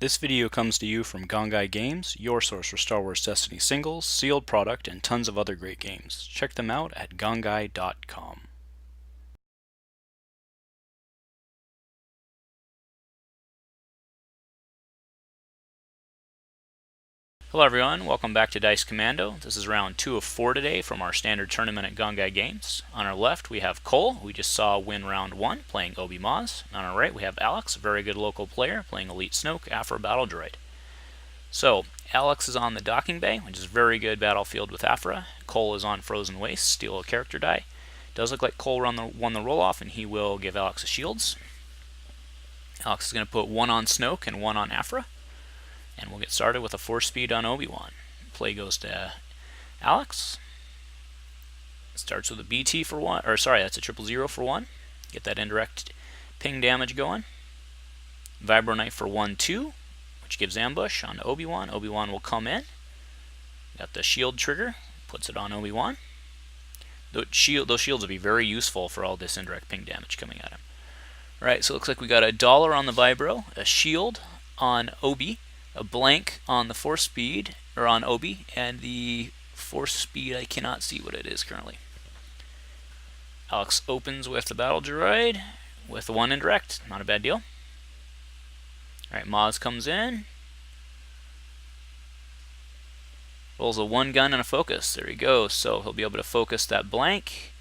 This video comes to you from Gongaii Games, your source for Star Wars Destiny singles, sealed product, and tons of other great games. Check them out at gongaii.com. Hello everyone, welcome back to Dice Commando. This is round 2 of 4 today from our standard tournament at Gongaii Games. On our left we have Cole, who we just saw win round 1 playing Obi Maz. On our right we have Alex, a very good local player, playing Elite Snoke, Aphra Battle Droid. So, Alex is on the docking bay, which is a very good battlefield with Aphra. Cole is on Frozen Waste, steal a character die. Does look like Cole won the roll-off, and he will give Alex a shields. Alex is going to put 1 on Snoke and 1 on Aphra. And we'll get started with a 4-speed on Obi-Wan. Play goes to Alex. Starts with a BT for 1, or sorry, that's a 000 for 1. Get that indirect ping damage going. Vibro Knife for 1-2, which gives ambush on Obi-Wan. Obi-Wan will come in. Got the shield trigger, puts it on Obi-Wan. Those shields will be very useful for all this indirect ping damage coming at him. Alright, so it looks like we got $1 on the Vibro, a shield on Obi, a blank on the 4-speed, or on Obi, and the 4-speed, I cannot see what it is currently. Alex opens with the Battle Droid, with 1 indirect, not a bad deal. Alright, Maz comes in. Rolls a 1 gun and a focus, there he goes, so he'll be able to focus that blank,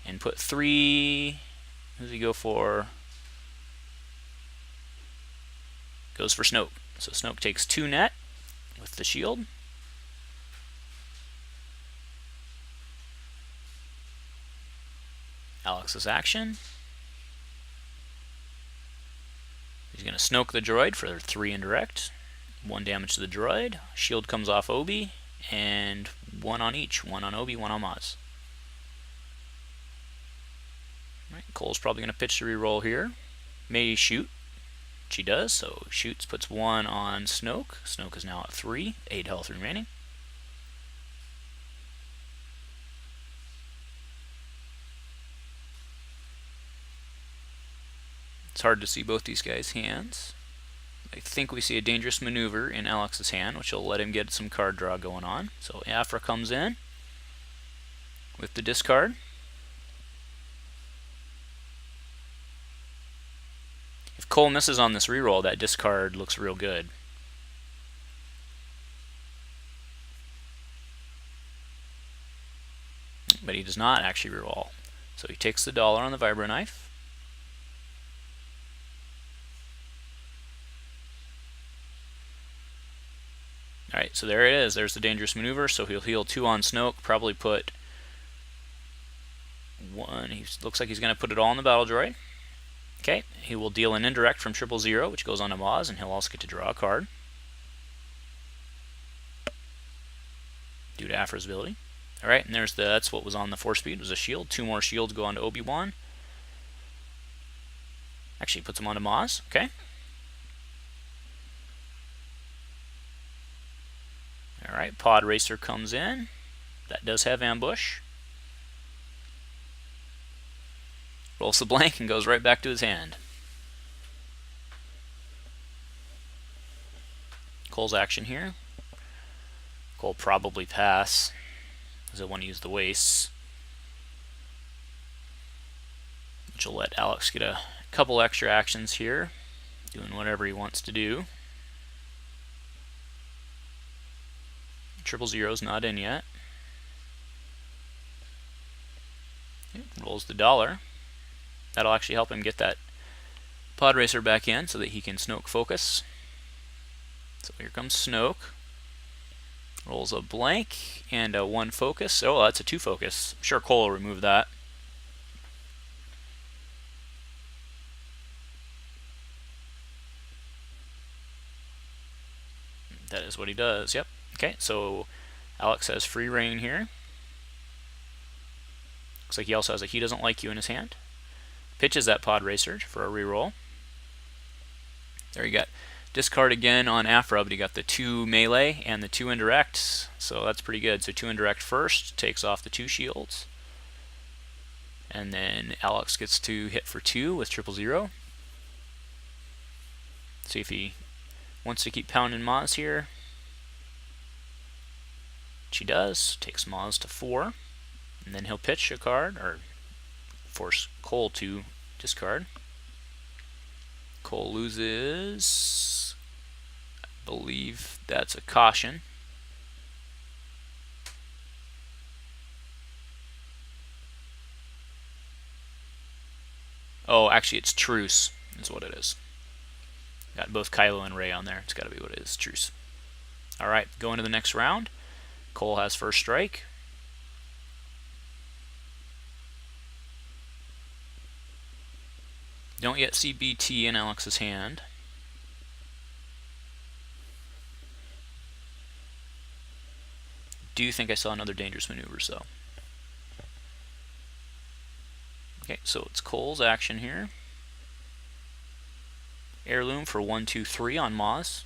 and put 3, who does he go for? Goes for Snoke. So Snoke takes 2 net with the shield. Alex's action. He's going to Snoke the droid for 3 indirect. 1 damage to the droid. Shield comes off Obi, and 1 on each. 1 on Obi, 1 on Maz. Right, Cole's probably going to pitch the reroll here. May shoot. She does, so shoots, puts 1 on Snoke. Snoke is now at 3, 8 health remaining. It's hard to see both these guys' hands. I think we see a dangerous maneuver in Alex's hand, which will let him get some card draw going on. So Aphra comes in with the discard. If Cole misses on this reroll, that discard looks real good. But he does not actually reroll. So he takes the $1 on the Vibro Knife. Alright, so there it is. There's the dangerous maneuver. So he'll heal 2 on Snoke, probably put 1. He looks like he's going to put it all on the Battle Droid. Okay, he will deal an indirect from 000, which goes on to Maz, and he'll also get to draw a card due to Aphra's ability. Alright, and that's what was on the 4-speed, was a shield. 2 more shields go on to Obi-Wan. Actually, puts him on to Maz, okay. Alright, Pod Racer comes in. That does have ambush. Rolls the blank and goes right back to his hand. Cole's action here. Cole probably pass, because he'll want to use the wastes, which will let Alex get a couple extra actions here, doing whatever he wants to do. 000's not in yet. Rolls the $1. That'll actually help him get that Pod Racer back in so that he can Snoke focus. So here comes Snoke. Rolls a blank and a 1 focus. Oh, that's a 2 focus. I'm sure Cole will remove that. That is what he does, yep. Okay, so Alex has free reign here. Looks like he also has a He Doesn't Like You in his hand. Pitches that Pod Racer for a reroll. There you got discard again on Aphra, but he got the 2 melee and the 2 indirects, so that's pretty good. So 2 indirect first, takes off the 2 shields. And then Alex gets to hit for 2 with 000. See if he wants to keep pounding Maz here. She does. Takes Maz to 4. And then he'll pitch a card, or force Cole to discard. Cole loses. I believe that's a caution. Oh, actually it's truce is what it is. Got both Kylo and Rey on there. It's got to be what it is, truce. Alright, going to the next round. Cole has first strike. Don't yet see BT in Alex's hand. Do think I saw another dangerous maneuvers though. Okay, so it's Cole's action here. Heirloom for 1, 2, 3 on Maz.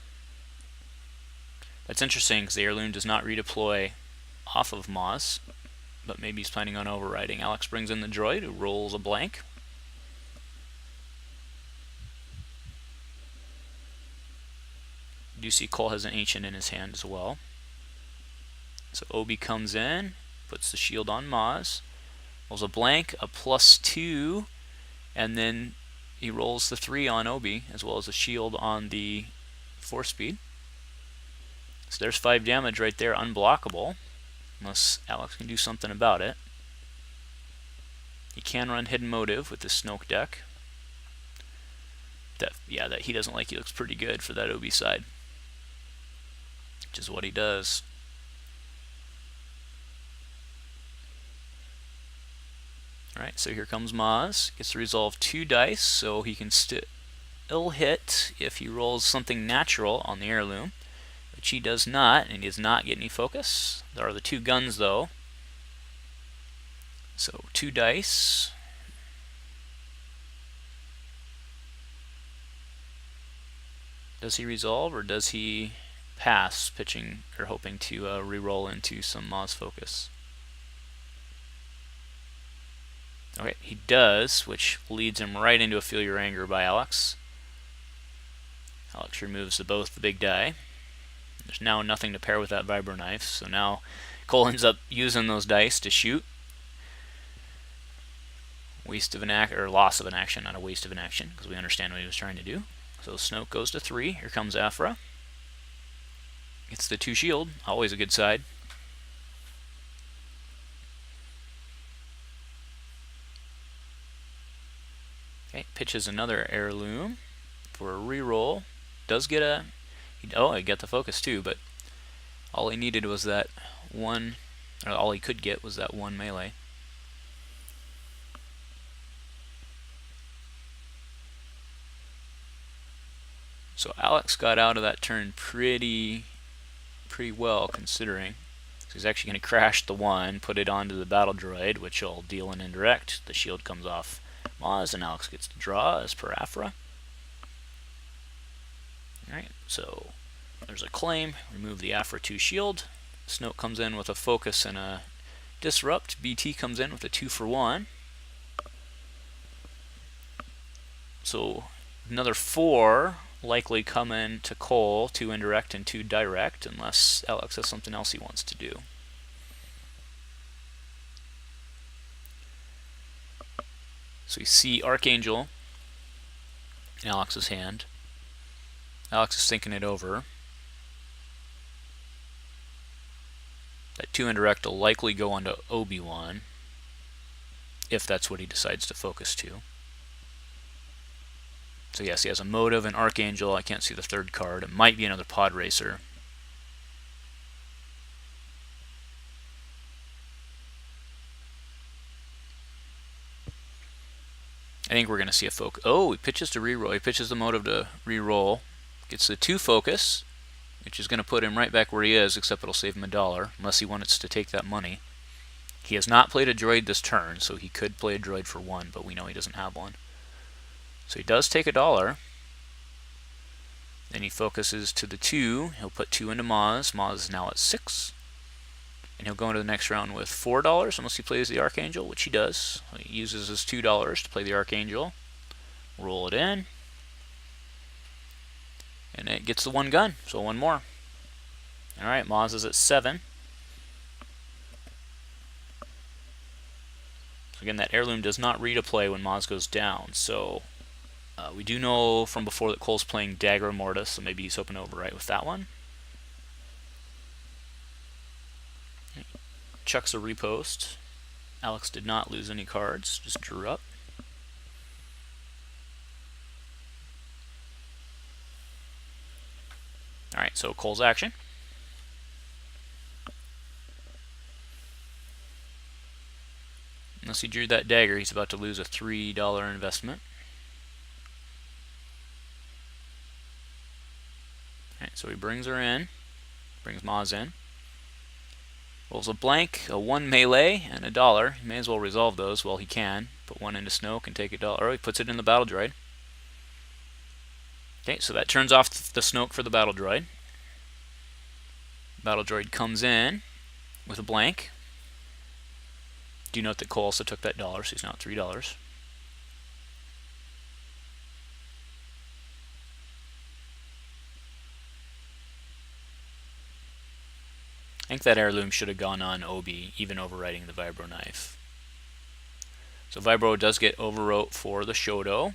That's interesting because the heirloom does not redeploy off of Maz, but maybe he's planning on overriding. Alex brings in the droid who rolls a blank. You do see Cole has an ancient in his hand as well. So Obi comes in, puts the shield on Maz, rolls a blank, a +2, and then he rolls the 3 on Obi, as well as a shield on the 4-speed. So there's 5 damage right there, unblockable, unless Alex can do something about it. He can run Hidden Motive with the Snoke deck. That he doesn't like. He looks pretty good for that Obi side, which is what he does. Alright, so here comes Maz. Gets to resolve 2 dice, so he can still hit if he rolls something natural on the heirloom, which he does not, and he does not get any focus. There are the 2 guns though. So 2 dice. Does he resolve or does he pass, pitching or hoping to re-roll into some Maz focus? Okay, he does, which leads him right into a Feel Your Anger by Alex. Alex removes both the big die. There's now nothing to pair with that vibro knife, so now Cole ends up using those dice to shoot. Waste of an act, or loss of an action, not a waste of an action, because we understand what he was trying to do. So Snoke goes to 3. Here comes Aphra. Gets the 2 shield, always a good side. Okay, pitches another heirloom for a reroll. Does get a... Oh, he got the focus too, but all he needed was that 1... Or all he could get was that 1 melee. So Alex got out of that turn pretty well, considering. So he's actually going to crash the 1, put it onto the battle droid, which will deal an indirect. The shield comes off Maz, and Alex gets to draw as per Aphra. Alright, so there's a claim. Remove the Aphra 2 shield. Snoke comes in with a focus and a disrupt. BT comes in with a 2 for 1. So another 4 likely come in to Cole, 2 indirect and 2 direct, unless Alex has something else he wants to do. So you see Archangel in Alex's hand. Alex is thinking it over. That 2 indirect will likely go onto Obi-Wan, if that's what he decides to focus to. So yes, he has a motive, an Archangel. I can't see the 3rd card. It might be another Pod Racer. I think we're going to see a focus. Oh, he pitches to reroll. He pitches the motive to reroll. Gets the 2 focus, which is going to put him right back where he is, except it'll save him $1, unless he wants to take that money. He has not played a droid this turn, so he could play a droid for 1, but we know he doesn't have one. So he does take $1. Then he focuses to the 2. He'll put 2 into Maz. Maz is now at 6. And he'll go into the next round with $4, unless he plays the Archangel, which he does. He uses his $2 to play the Archangel. Roll it in. And it gets the one gun, so one more. Alright, Maz is at 7. So again, that heirloom does not read a play when Maz goes down, so we do know from before that Cole's playing Dagger Mortis, so maybe he's hoping to overwrite with that one. Chucks a repost. Alex did not lose any cards, just drew up. Alright, so Cole's action. Unless he drew that dagger, he's about to lose a $3 investment. Alright, so he brings her in, brings Maz in. Rolls a blank, a 1 melee, and a $1. He may as well resolve those while he can. Put one into Snoke and take $1. Or he puts it in the battle droid. Okay, so that turns off the Snoke for the battle droid. Battle droid comes in with a blank. Do note that Cole also took that $1, so he's now at $3. I think that heirloom should have gone on Obi, even overwriting the Vibro Knife. So Vibro does get overwrote for the Shoto.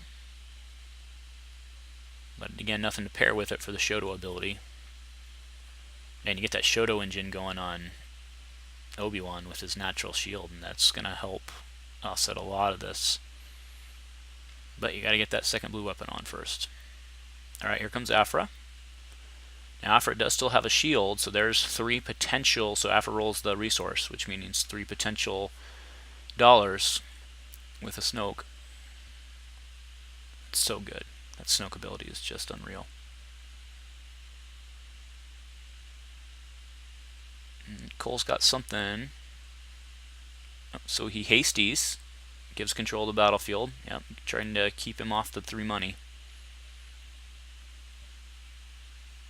But again, nothing to pair with it for the Shoto ability. And you get that Shoto engine going on Obi-Wan with his natural shield, and that's going to help offset a lot of this. But you got to get that second blue weapon on first. Alright, here comes Aphra. Now Aphra does still have a shield, so there's 3 potential, so Aphra rolls the resource, which means 3 potential dollars with a Snoke. It's so good. That Snoke ability is just unreal. Cole's got something. Oh, so he hasties, gives control of the battlefield. Yep, trying to keep him off the 3 money.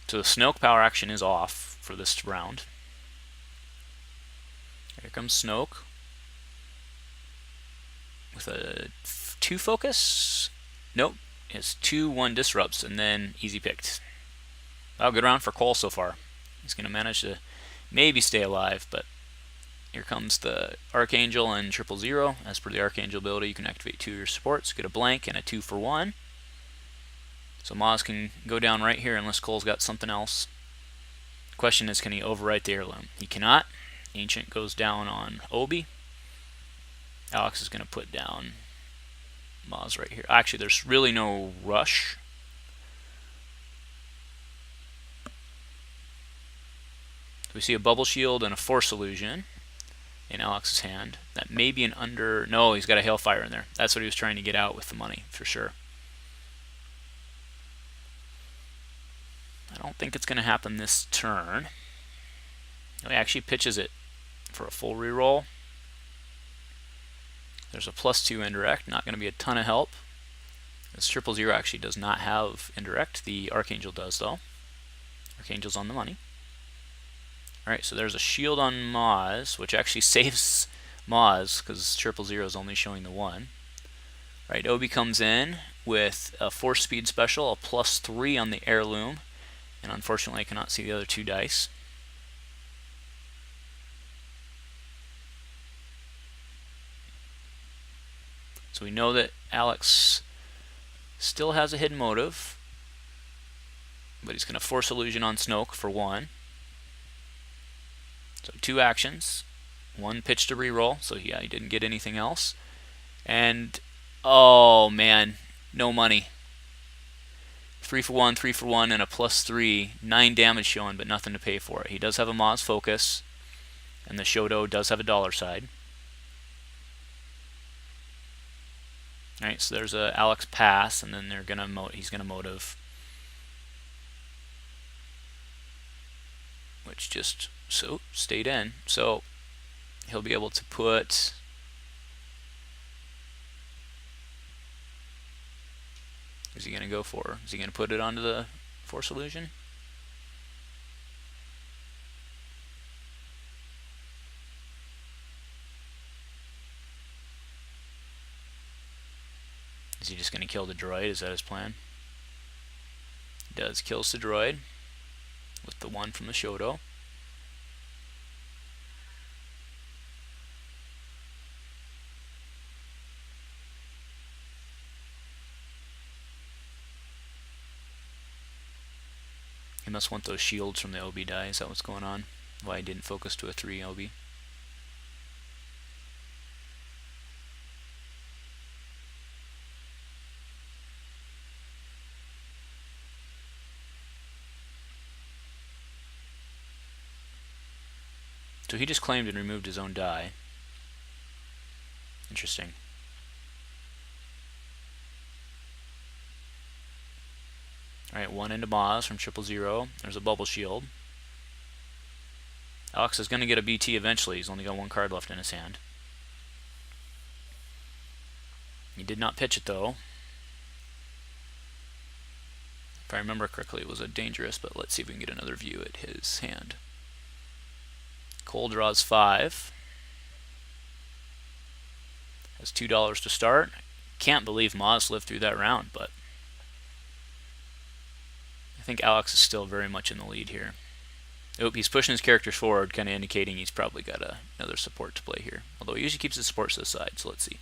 So the Snoke power action is off for this round. Here comes Snoke with a 2 focus. Nope, it's 2-1 disrupts and then easy picked. Wow, good round for Cole so far. He's going to manage to maybe stay alive, but here comes the Archangel and 000. As per the Archangel ability, you can activate 2 of your supports, get a blank and a 2 for 1. So Maz can go down right here unless Cole's got something else. The question is, can he overwrite the heirloom? He cannot. Ancient goes down on Obi. Alex is going to put down Maz right here. Actually, there's really no rush. We see a bubble shield and a force illusion in Alex's hand. That may be an under... No, he's got a hailfire in there. That's what he was trying to get out with the money, for sure. I don't think it's going to happen this turn. He actually pitches it for a full reroll. There's a +2 indirect, not going to be a ton of help. This 000 actually does not have indirect. The Archangel does, though. Archangel's on the money. Alright, so there's a shield on Maz, which actually saves Maz, because 000 is only showing the 1. Right, Obi comes in with a force speed special, a +3 on the heirloom, and unfortunately I cannot see the other 2 dice. So we know that Alex still has a hidden motive, but he's going to force illusion on Snoke for 1. So 2 actions, 1 pitch to reroll, so yeah, he didn't get anything else. And, oh man, no money. 3 for 1, 3 for 1, and a +3. 9 damage showing, but nothing to pay for it. He does have a Maz focus, and the Shoto does have a dollar side. Alright, so there's a Alex pass, and then he's gonna motive. Which just stayed in. So he'll be able to put... Is he going to go for? Is he going to put it onto the force illusion? Is he just going to kill the droid? Is that his plan? Does kills the droid with the 1 from the Shoto. He must want those shields from the OB die. Is that what's going on? Why he didn't focus to a 3 OB? So he just claimed and removed his own die. Interesting. Alright, 1 into Maz from 000. There's a bubble shield. Alex is going to get a BT eventually. He's only got 1 card left in his hand. He did not pitch it though. If I remember correctly, it was a dangerous, but let's see if we can get another view at his hand. Cole draws 5. Has $2 to start. Can't believe Maz lived through that round, but I think Alex is still very much in the lead here. Oh, he's pushing his characters forward, kind of indicating he's probably got another support to play here. Although he usually keeps his supports to the side, so let's see.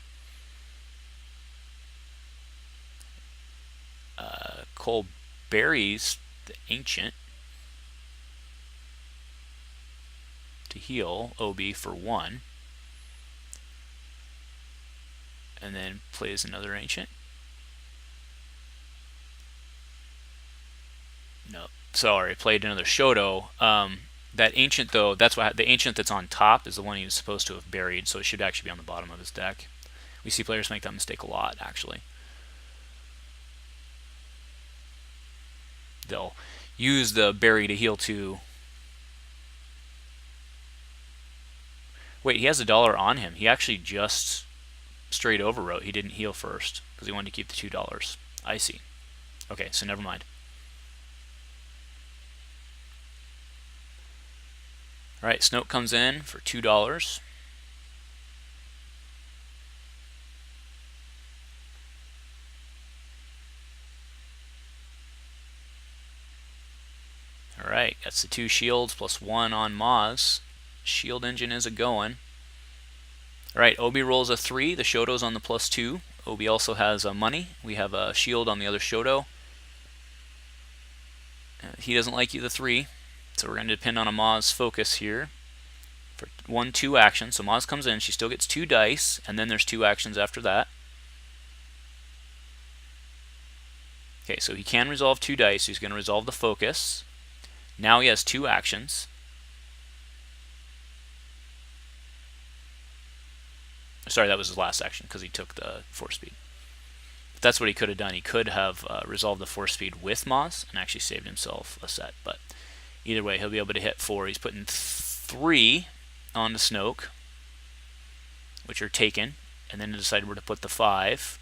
Cole buries the Ancient to heal OB for 1. And then plays another Ancient. No, sorry, played another Shoto. That Ancient though, that's why the Ancient that's on top is the one he was supposed to have buried, so it should actually be on the bottom of his deck. We see players make that mistake a lot, actually. They'll use the bury to heal 2. Wait, he has $1 on him. He actually just straight overwrote. He didn't heal first because he wanted to keep the $2. I see. Okay, so never mind. Alright, Snoke comes in for $2. Alright, that's the 2 shields plus 1 on Maz. Shield engine is a-going. Alright, Obi rolls a 3. The Shoto's on the +2. Obi also has money. We have a shield on the other Shoto. He doesn't like the 3. So we're going to depend on a Maz focus here for 1-2 action. So Maz comes in. She still gets 2 dice. And then there's 2 actions after that. Okay, so he can resolve 2 dice. So he's going to resolve the focus. Now he has 2 actions. Sorry, that was his last action because he took the force speed. But that's what he could have done. He could have resolved the force speed with Maz and actually saved himself a set. But either way, he'll be able to hit 4. He's putting 3 on the Snoke, which are taken, and then he decided where to put the 5,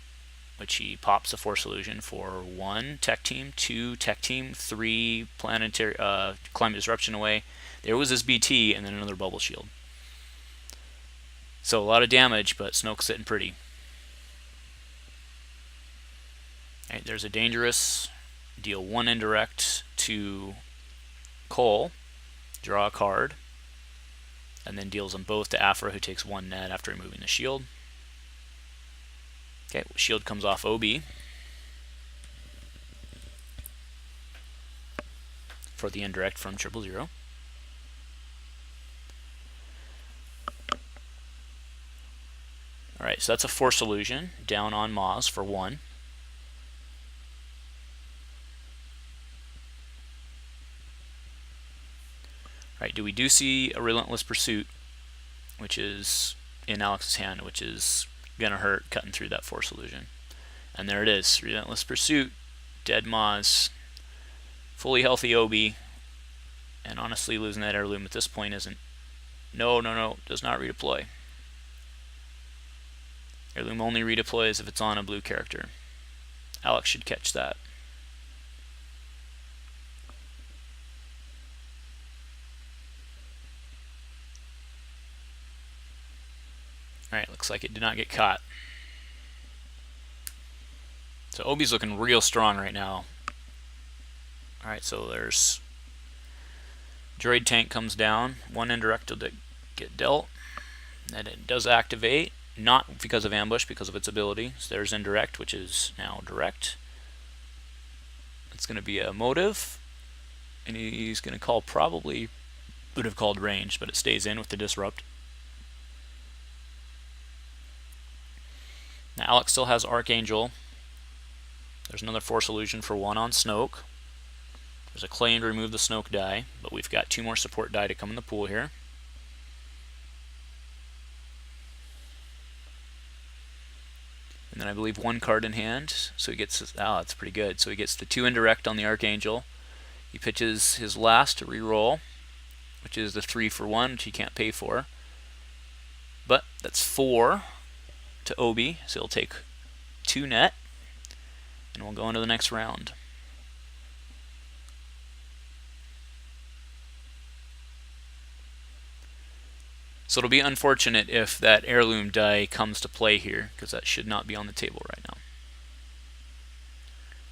which he pops the Force Illusion for 1 Tech Team, 2 Tech Team, 3 Planetary Climate Disruption away. There was his BT, and then another Bubble Shield. So a lot of damage, but Snoke's sitting pretty. Right, there's a dangerous. Deal 1 indirect to Cole. Draw a card. And then deals them both to Aphra, who takes 1 net after removing the shield. Okay, shield comes off OB. For the indirect from 000. Alright, so that's a Force Illusion down on Maz for 1. Alright, we do see a Relentless Pursuit, which is in Alex's hand, which is going to hurt cutting through that Force Illusion. And there it is, Relentless Pursuit, dead Maz, fully healthy Obi, and honestly losing that heirloom at this point isn't... No, does not redeploy. Heirloom only redeploys if it's on a blue character. Alex should catch that. Alright, looks like it did not get caught. So Obi's looking real strong right now. Alright, so there's Droid tank comes down, one indirect will get dealt, and it does activate, not because of ambush, because of its ability. So there's indirect, which is now direct. It's going to be a motive, and he's going to call, probably would have called range, but it stays in with the disrupt. Now Alex still has Archangel. There's another Force Illusion for 1 on Snoke. There's a claim to remove the Snoke die, but we've got 2 more support die to come in the pool here. And then I believe 1 card in hand, so he gets, that's pretty good. So he gets the 2 indirect on the Archangel. He pitches his last to reroll, which is the 3 for 1, which he can't pay for. But that's 4 to Obi, so he'll take 2 net, and we'll go into the next round. So it'll be unfortunate if that heirloom die comes to play here, because that should not be on the table right now.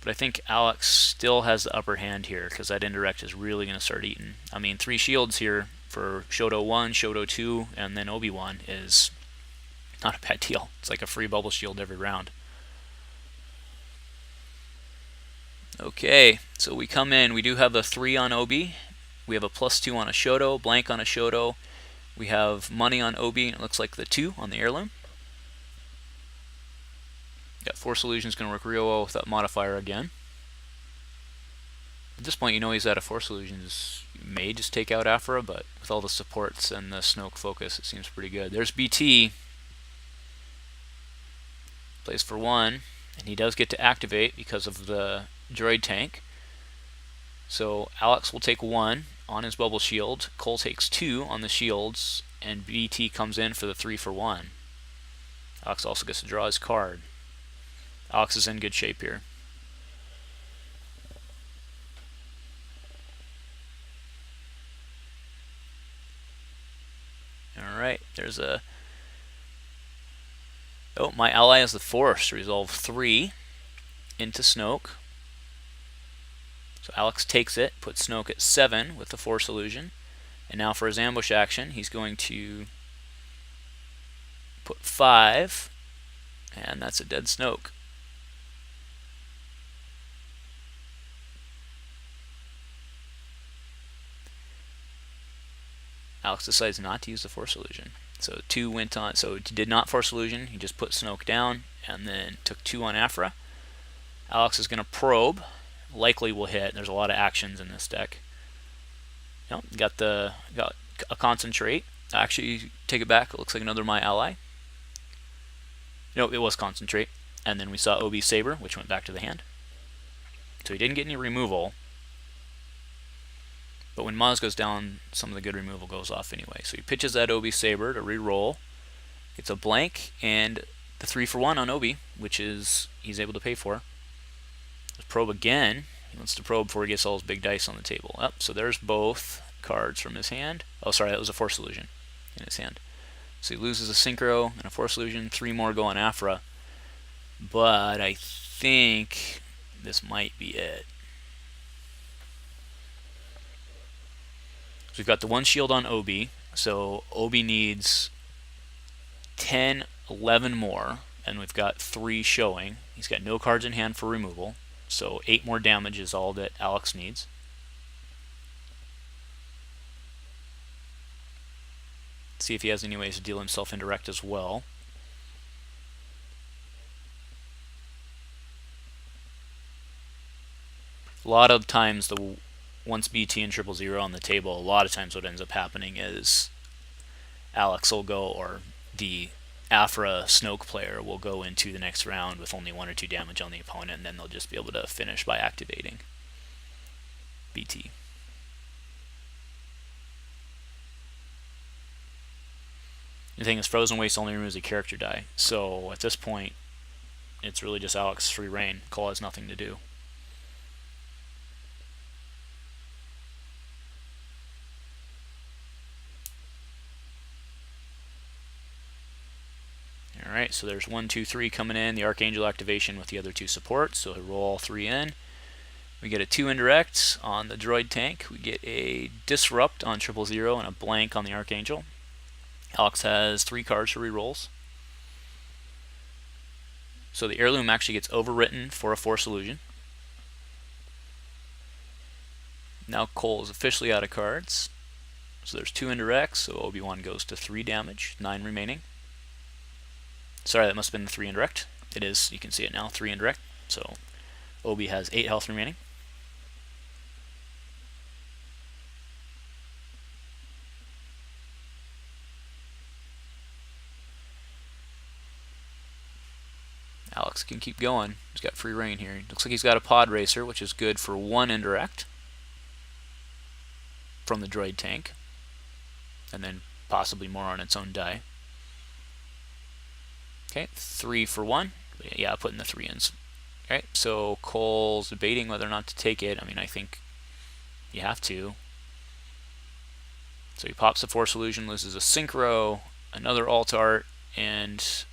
But I think Alex still has the upper hand here, because that indirect is really going to start eating. I mean, 3 shields here for Shoto 1, Shoto 2, and then Obi-Wan is not a bad deal. It's like a free bubble shield every round. Okay, so we come in. We do have a 3 on Obi. We have a +2 on a Shoto, blank on a Shoto. We have money on Obi, and it looks like the 2 on the heirloom. Got Force Illusion's going to work real well with that modifier again. At this point, you know he's out of Force Illusions. You may just take out Aphra, but with all the supports and the Snoke focus, it seems pretty good. There's BT. Plays for 1, and he does get to activate because of the droid tank. So Alex will take 1 on his bubble shield, Cole takes 2 on the shields, and BT comes in for the 3 for 1. Alex also gets to draw his card. Alex is in good shape here. Alright, there's a... Oh, my ally has the Force to resolve 3 into Snoke. So Alex takes it, puts Snoke at 7 with the Force Illusion. And now for his ambush action, he's going to put 5, and that's a dead Snoke. Alex decides not to use the Force Illusion. So 2 went on, so he did not Force Illusion, he just put Snoke down, and then took 2 on Aphra. Alex is going to probe, likely will hit. There's a lot of actions in this deck. Nope, got a concentrate. Actually, take it back, it looks like another my ally. Nope, it was concentrate. And then we saw Obi Saber, which went back to the hand. So he didn't get any removal. But when Maz goes down, some of the good removal goes off anyway. So he pitches that Obi Saber to re-roll. Gets a blank and the 3 for 1 on Obi, which is he's able to pay for. Let's probe again. He wants to probe before he gets all his big dice on the table. Oh, so there's both cards from his hand. Oh, sorry, that was a Force Illusion in his hand. So he loses a Synchro and a Force Illusion. 3 more go on Aphra. But I think this might be it. So we've got the 1 shield on Obi. So Obi needs 10, 11 more. And we've got 3 showing. He's got no cards in hand for removal. So 8 more damage is all that Alex needs. See if he has any ways to deal himself indirect as well. A lot of times, once BT and 000 on the table, a lot of times what ends up happening is Alex will go, or the Aphra Snoke player will go into the next round with only 1 or 2 damage on the opponent, and then they'll just be able to finish by activating BT. The thing is, Frozen Waste only removes a character die, so at this point, it's really just Alex's free reign. Cole has nothing to do. Alright, so there's 1, 2, 3 coming in, the Archangel activation with the other 2 supports, so he'll roll all 3 in. We get a 2 indirect on the droid tank. We get a disrupt on 000 and a blank on the Archangel. Alex has 3 cards for rerolls. So the heirloom actually gets overwritten for a Force illusion. Now Cole is officially out of cards. So there's 2 indirects, so Obi-Wan goes to 3 damage, 9 remaining. Sorry, that must have been the 3 indirect. It is, you can see it now, 3 indirect. So Obi has 8 health remaining. Alex can keep going. He's got free reign here. Looks like he's got a pod racer, which is good for 1 indirect from the droid tank, and then possibly more on its own die. Okay, 3 for 1. Yeah, putting the 3 ins. Okay, so Cole's debating whether or not to take it. I mean, I think you have to. So he pops the Force illusion, loses a synchro, another alt art, and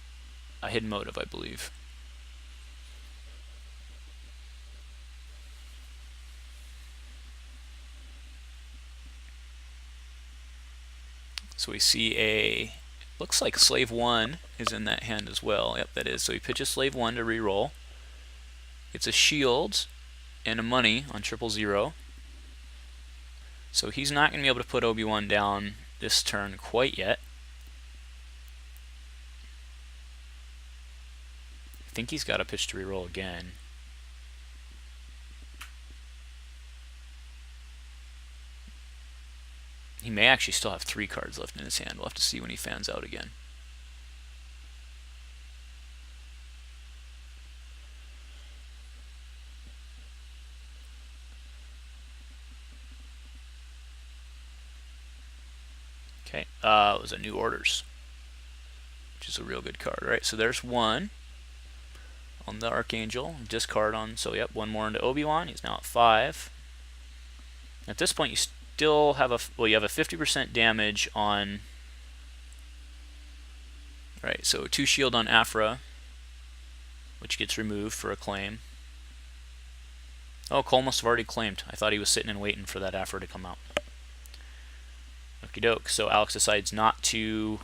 a hidden motive, I believe. So we see a, looks like Slave 1 is in that hand as well. Yep, that is. So he pitches Slave 1 to reroll. Gets a shield and a money on 000. So he's not going to be able to put Obi-Wan down this turn quite yet. I think he's got a pitch to reroll again. He may actually still have 3 cards left in his hand. We'll have to see when he fans out again. Okay, it was a New Orders, which is a real good card. All right, so there's 1 on the Archangel. Discard on, so yep, 1 more into Obi-Wan. He's now at 5. At this point, you still have a, well, you have a 50% damage on, right, so 2 shield on Aphra, which gets removed for a claim. Oh, Cole must have already claimed. I thought he was sitting and waiting for that Aphra to come out. Okie doke. So Alex decides not to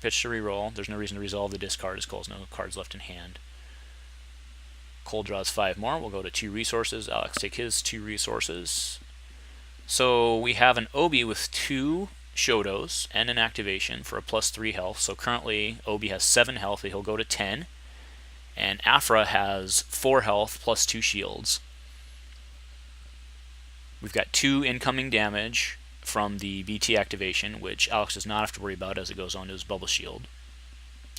pitch to reroll. There's no reason to resolve the discard as Cole's no cards left in hand. Cole draws 5 more. We'll go to 2 resources. Alex take his 2 resources. So we have an Obi with 2 Shotos and an activation for a +3 health. So currently Obi has 7 health, but he'll go to 10. And Aphra has 4 health plus 2 shields. We've got 2 incoming damage from the BT activation, which Alex does not have to worry about as it goes on to his bubble shield.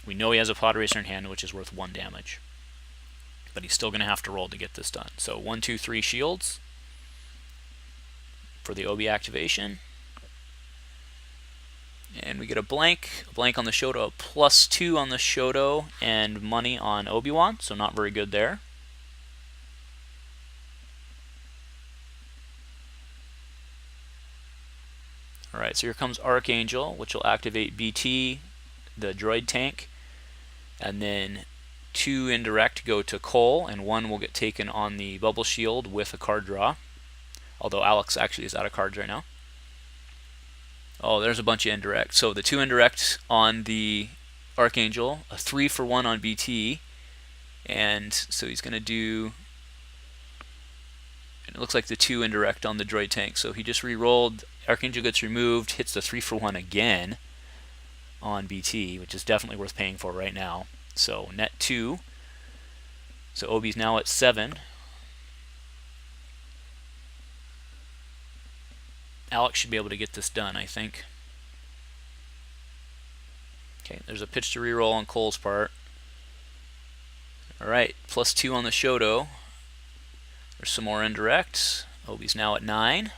We know he has a pod racer in hand, which is worth 1 damage. But he's still going to have to roll to get this done. So 1, 2, 3 shields for the Obi activation. And we get a blank on the Shoto, a +2 on the Shoto, and money on Obi-Wan, so not very good there. Alright, so here comes Archangel, which will activate BT, the droid tank, and then 2 indirect go to Cole, and 1 will get taken on the bubble shield with a card draw. Although Alex actually is out of cards right now. Oh, there's a bunch of indirects. So the 2 indirects on the Archangel, a 3 for 1 on BT, and so he's going to do, and it looks like the 2 indirect on the droid tank. So he just re-rolled, Archangel gets removed, hits the 3 for 1 again on BT, which is definitely worth paying for right now. So net 2. So Obi's now at 7. Alex should be able to get this done, I think. Okay, there's a pitch to reroll on Cole's part. Alright, +2 on the Shoto. There's some more indirects. Obi's now at 9.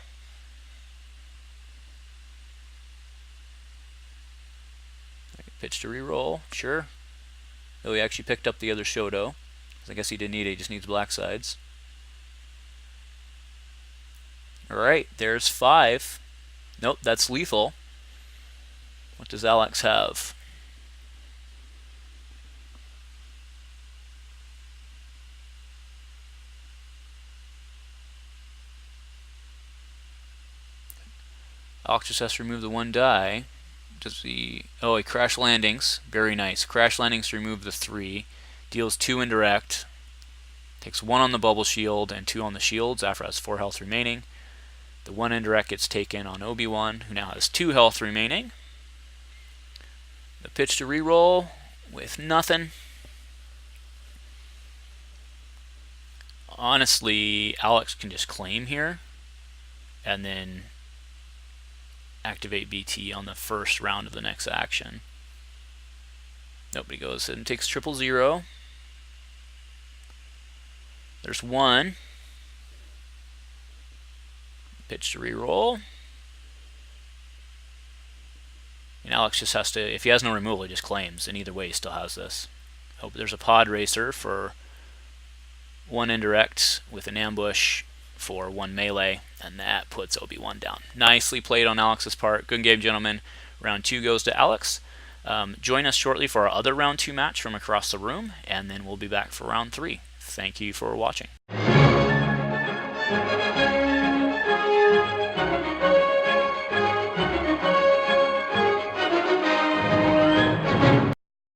Pitch to reroll, sure. Though he actually picked up the other Shoto. I guess he didn't need it, he just needs black sides. Alright, there's 5. Nope, that's lethal. What does Alex have? Alex just has to remove the 1 die. Does he... Oh, he crash landings. Very nice. Crash landings to remove the 3. Deals 2 indirect. Takes 1 on the bubble shield and 2 on the shields. Aphra has 4 health remaining. The 1 indirect gets taken on Obi-Wan, who now has 2 health remaining. The pitch to reroll with nothing. Honestly, Alex can just claim here and then activate BT on the first round of the next action. Nobody goes and takes 000. There's 1. Pitch to reroll. And Alex just has to, if he has no removal, he just claims, and either way he still has this. Oh, but there's a pod racer for 1 indirect with an ambush for 1 melee, and that puts Obi-Wan down. Nicely played on Alex's part. Good game, gentlemen. Round 2 goes to Alex. Join us shortly for our other round 2 match from across the room, and then we'll be back for round 3. Thank you for watching.